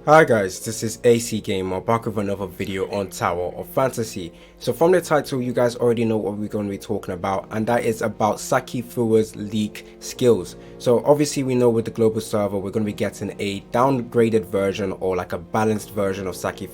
Hi guys, this is AC Gamer back with another video on Tower of Fantasy. So from the title you guys already know what we're going to be talking about, and that is about Saki leak skills. So obviously we know with the global server we're going to be getting a downgraded version or like a balanced version of Saki.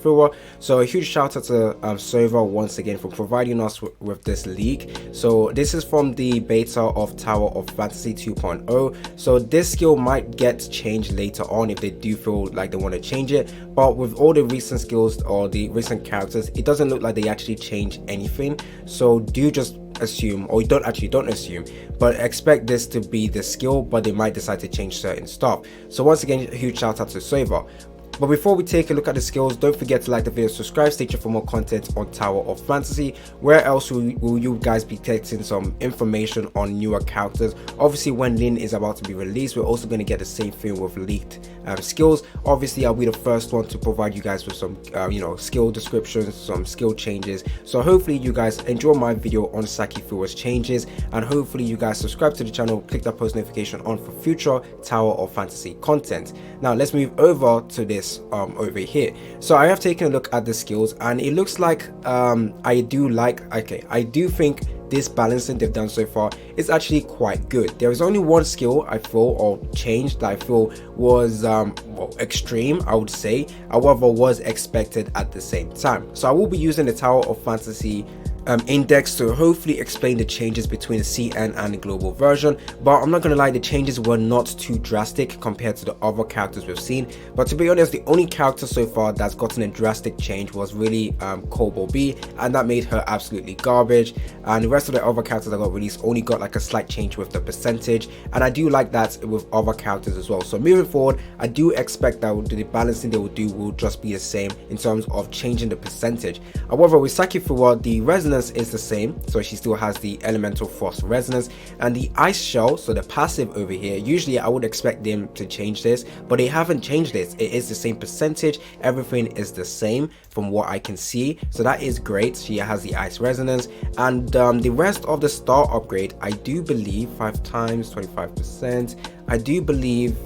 So a huge shout out to server once again for providing us with this leak. So this is from the beta of Tower of Fantasy 2.0. So this skill might get changed later on if they do feel like they want to change it, but with all the recent skills or the recent characters, it doesn't look like they actually change anything. So do just assume, or don't assume, but expect this to be the skill, but they might decide to change certain stuff. So once again, a huge shout out to Sova. But before we take a look at the skills, don't forget to like the video, subscribe, stay tuned for more content on Tower of Fantasy. Where else will you guys be getting some information on newer characters? Obviously, when Lin is about to be released, we're also going to get the same thing with leaked skills. Obviously, I'll be the first one to provide you guys with some skill descriptions, some skill changes. So hopefully you guys enjoy my video on Saki changes, and hopefully you guys subscribe to the channel, click that post notification on for future Tower of Fantasy content. Now let's move over to this over here. So I have taken a look at the skills, and it looks like I do think this balancing they've done so far is actually quite good. There is only one skill I feel, or change, that I feel was extreme, I would say, however was expected at the same time. So I will be using the Tower of Fantasy index to hopefully explain the changes between the CN and the global version, but I'm not gonna lie, the changes were not too drastic compared to the other characters we've seen. But to be honest, the only character so far that's gotten a drastic change was really Kobo B, and that made her absolutely garbage, and the rest of the other characters that got released only got like a slight change with the percentage, and I do like that with other characters as well. So moving forward, I do expect that the balancing they will do will just be the same in terms of changing the percentage. However, with Saki the resonance is the same, so she still has the elemental frost resonance, and the ice shell, so the passive over here, usually I would expect them to change this, but they haven't changed this. It is the same percentage, everything is the same from what I can see, so that is great. She has the ice resonance, and the rest of the star upgrade, I do believe 5 times 25%, I do believe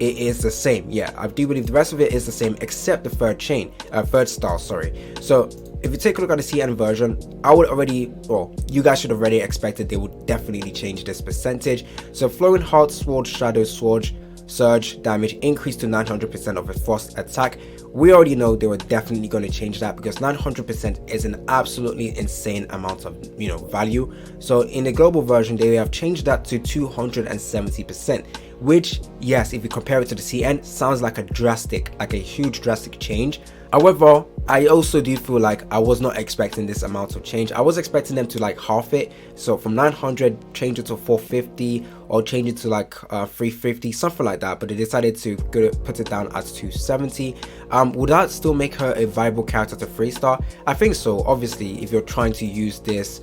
it is the same. Yeah, I do believe the rest of it is the same except the third star, sorry. So if you take a look at the CN version, I would already, well, you guys should have already expected they would definitely change this percentage. So Flowing Heart Sword Shadow Sword Surge damage increased to 900% of a frost attack. We already know they were definitely going to change that because 900% is an absolutely insane amount of value. So in the global version, they have changed that to 270%, which, yes, if you compare it to the CN, sounds like a huge drastic change. However, I also do feel like I was not expecting this amount of change. I was expecting them to like half it, so from 900 change it to 450 or change it to like 350, something like that, but they decided to put it down at 270. Would that still make her a viable character to 3-star? I think so, obviously, if you're trying to use this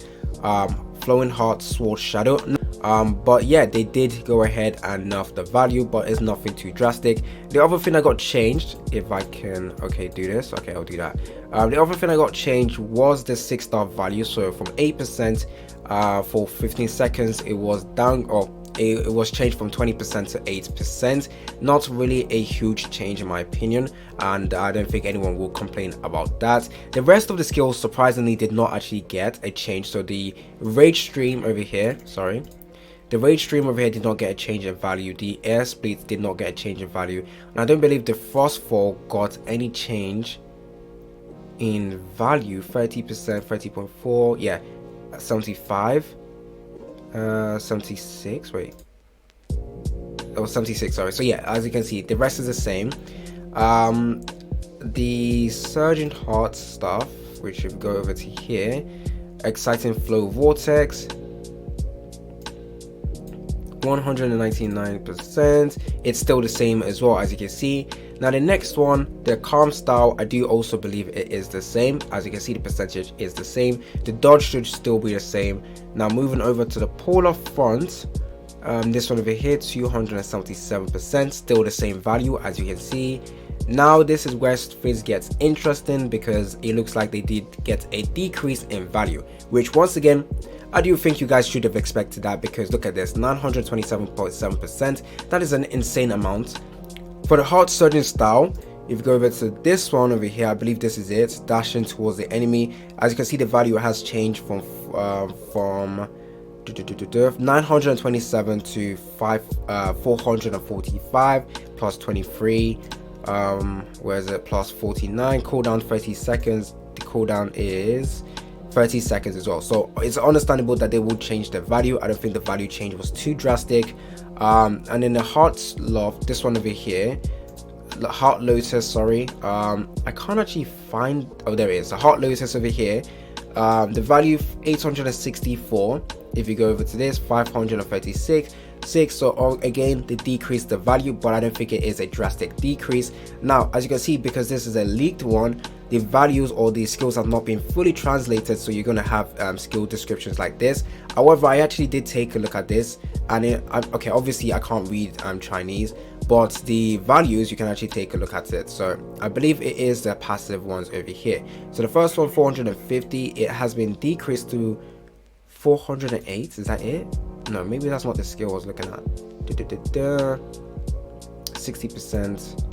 Flowing Heart Sword Shadow. But yeah, they did go ahead and nerf the value, but it's nothing too drastic. The other thing I got changed, if I can do this, I'll do that. The other thing I got changed was the 6-star value. So from 8% for 15 seconds, it was down, or it was changed from 20% to 8%. Not really a huge change in my opinion, and I don't think anyone will complain about that. The rest of the skills surprisingly did not actually get a change. So the Rage Stream over here, the Rage Stream over here did not get a change in value. The Air Split did not get a change in value. And I don't believe the Frostfall got any change in value. 30%, 30.4, yeah, 75, 76, wait. Oh, 76, sorry. So yeah, as you can see, the rest is the same. The Surging Heart stuff, which if we go over to here, Exciting Flow Vortex, 199%, it's still the same as well, as you can see. Now the next one, the Calm Style, I do also believe it is the same. As you can see, the percentage is the same. The dodge should still be the same. Now moving over to the Polar Front, this one over here, 277%, still the same value, as you can see. Now this is where things get interesting, because it looks like they did get a decrease in value, which once again, I do think you guys should have expected that, because look at this, 927.7%, that is an insane amount. For the Heart Surging Style, If you go over to this one over here, I believe this is it, dashing towards the enemy. As you can see, the value has changed from 927 to 445 plus 23. Where is it? Plus 49. Cooldown 30 seconds. The cooldown is 30 seconds as well. So it's understandable that they will change the value. I don't think the value change was too drastic. And then the Heart Love, this one over here, the Heart Lotus, sorry, I can't actually find, oh there it is, the Heart Lotus over here. The value 864. If you go over to this, 536. So again, they decreased the value, but I don't think it is a drastic decrease. Now, as you can see, because this is a leaked one, the values or the skills have not been fully translated, so you're going to have skill descriptions like this. However, I actually did take a look at this, and okay, obviously I can't read Chinese, but the values, you can actually take a look at it. So I believe it is the passive ones over here. So the first one, 450, it has been decreased to 408. Is that it? No, maybe that's not the skill I was looking at. 60%.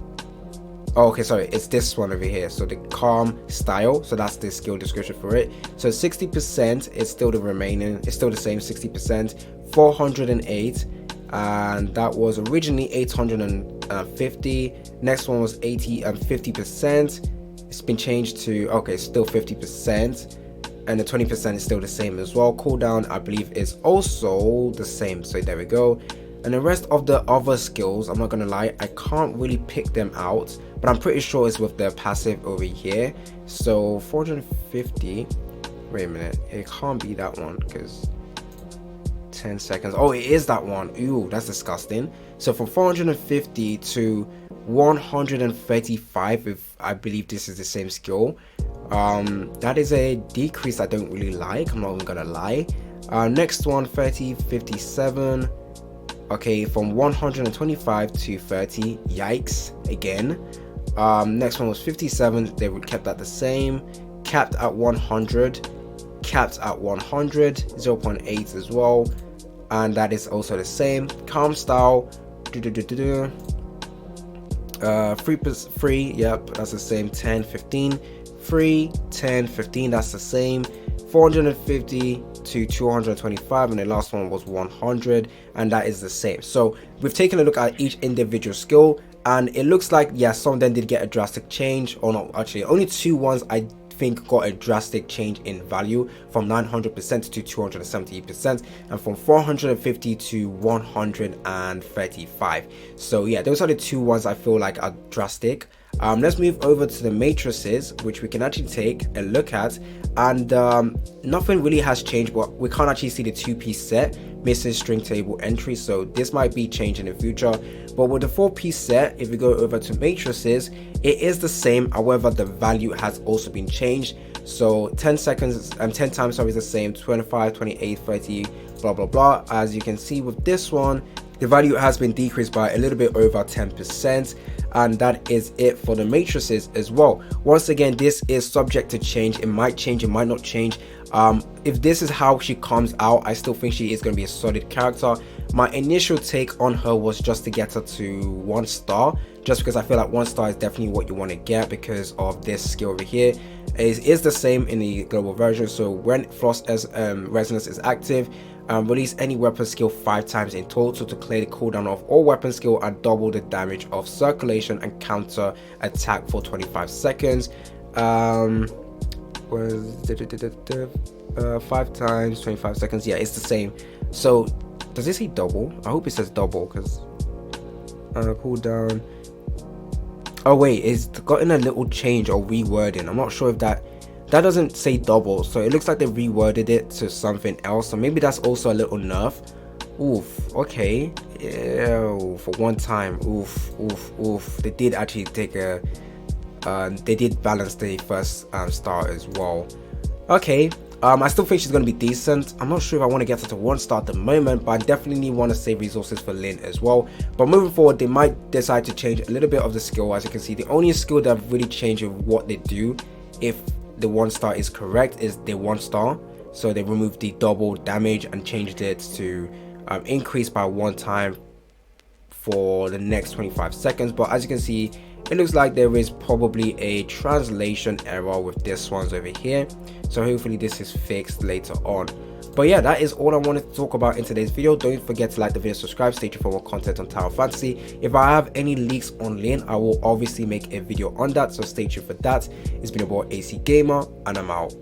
Oh, okay, sorry, it's this one over here. So the calm style, so that's the skill description for it. So 60% is still the remaining, it's still the same 60%. 408, and that was originally 850. Next one was 50%. It's been changed to, okay, still 50%. And the 20% is still the same as well. Cooldown, I believe, is also the same. So there we go. And the rest of the other skills, I'm not gonna lie, I can't really pick them out, but I'm pretty sure it's with the passive over here. So 450, wait a minute, it can't be that one because 10 seconds. Oh, it is that one. Ooh, that's disgusting. So from 450 to 135, if I believe this is the same skill. That is a decrease I don't really like, I'm not even gonna lie. Next one, 3057. Okay, from 125 to 30. Yikes, again. Next one was 57. They kept that the same. Capped at 100. Capped at 100. 0.8 as well, and that is also the same. Calm style. Free. Yep, that's the same. 10, 15. Free, 10, 15, that's the same. 450 to 225, and the last one was 100, and that is the same. So we've taken a look at each individual skill, and it looks like, yeah, some of them did get a drastic change, or not, actually only two ones I think got a drastic change in value, from 900% to 270%, and from 450 to 135. So yeah, those are the two ones I feel like are drastic. Let's move over to the matrices, which we can actually take a look at, and nothing really has changed, but we can't actually see the two-piece set, missing string table entry, so this might be changed in the future. But with the four-piece set, if we go over to matrices, it is the same, however the value has also been changed. So 10 seconds and 10 times is the same, 25, 28, 30, blah blah blah. As you can see with this one, the value has been decreased by a little bit over 10%, and that is it for the matrices as well. Once again, this is subject to change. It might change, it might not change. If this is how she comes out, I still think she is going to be a solid character. My initial take on her was just to get her to 1 star, just because I feel like 1 star is definitely what you want to get because of this skill over here. It is the same in the global version. So when Floss as Resonance is active, release any weapon skill 5 times in total to clear the cooldown of all weapon skill and double the damage of circulation and counter attack for 25 seconds. 5 times 25 seconds. Yeah, it's the same. So does it say double? I hope it says double, because cooldown. Oh wait, it's gotten a little change or rewording. I'm not sure if that doesn't say double, so it looks like they reworded it to something else, so maybe that's also a little nerf. Oof, okay. Ew, for one time. Oof. They did actually take a they did balance the first star as well. Okay, I still think she's going to be decent. I'm not sure if I want to get her to 1 star at the moment, but I definitely want to save resources for Lin as well. But moving forward, they might decide to change a little bit of the skill. As you can see, the only skill that really changed with what they do, if the 1 star is correct, is the 1 star. So they removed the double damage and changed it to increase by 1 time for the next 25 seconds. But as you can see, it looks like there is probably a translation error with this ones over here, so hopefully this is fixed later on. But yeah, that is all I wanted to talk about in today's video. Don't forget to like the video, subscribe, stay tuned for more content on Tower Fantasy. If I have any leaks on lane, I will obviously make a video on that, so stay tuned for that. It's been your boy AC Gamer, and I'm out.